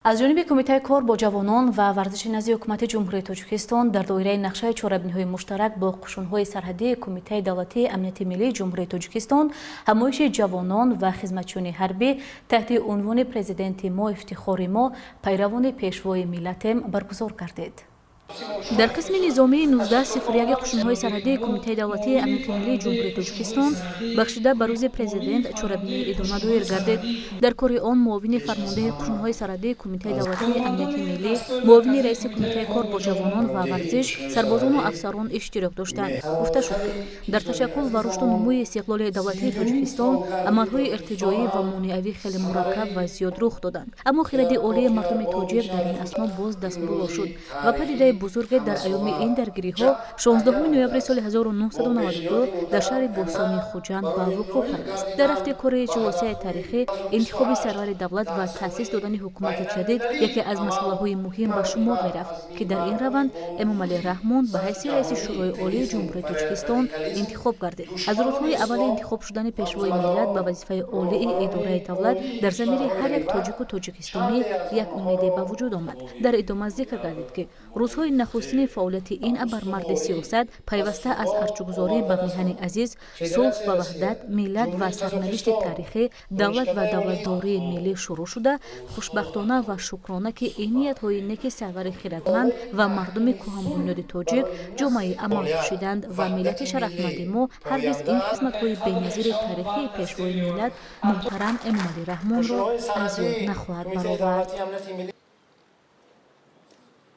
از جانب کمیته کار با جوانان و ورزش نزد حکومت جمهوری تاجیکستان در دایره نقشه چهاربین‌های مشترک با قشون‌های سرحدی کمیته دولتی امنیت ملی جمهوری تاجیکستان همایش جوانان و خدمتچیان حربی تحت عنوان پرزیدنت ما افتخار ما پیروان پیشوای ملتم برگزار گردید. در قسم نظامی 1901 قشون‌های سرحدی کمیته دولتی امنیت ملی جمهوری تاجیکستان بخشیده به روز پرزیدنت چهاربینی ادامه دایر گردید. در کار آن معاون فرمانده قشون‌های سرحدی کمیته دولتی امنیت ملی، معاون رئیس کمیته کار با جوانان و ورزش، سربازان و افسران اشتراک داشتند. گفته شد که در تشکل و رشد و نموی استقلال دولتی تاجیکستان عملهای ارتجاعی و مانعوی خیلی مرکب و زیاد رخ دادند، اما خرد عالی مردم تاجیک در این اسنا باز دستمال شد و پدیده بزرگ در ایام این درگیری‌ها 16 نوامبر سال 1992 در شهر بوستانی خوجند به وقوع پیوست. در رفت کار جلسه تاریخی انتخاب سرور دولت و تأسیس دادن حکومت جدید یکی از مسائل مهم به شمار می‌رفت که در این روند امامعلی رحمان به حیث رئیس شورای عالی جمهوری تاجیکستان انتخاب گردید. از روزهای اول انتخاب شدن پیشوای ملت به وظیفه عالی اداره دولت در ضمیر هر یک تاجیک و تاجیکستانی یک امیدی به وجود آمد. در ادامه ذکر گردید که روزهای نخستین فعالیت این ابرمرد سیاست پیوسته از ارجوگذاری به میهن عزیز، صلح و وحدت ملت و سرنوشت تاریخی دولت و دولتداری ملی شروع شده، خوشبختانه و شکرانه که این نیت‌های نیک سرور خردمند و مردم کهن بنیاد تاجیک جامعه عمل بخشیدند و ملت شرفمند ما هرگز این خدمت‌های بی‌نظیر تاریخی پیشوای ملت محترم امامعلی رحمان را از یاد نخواهد برآورد.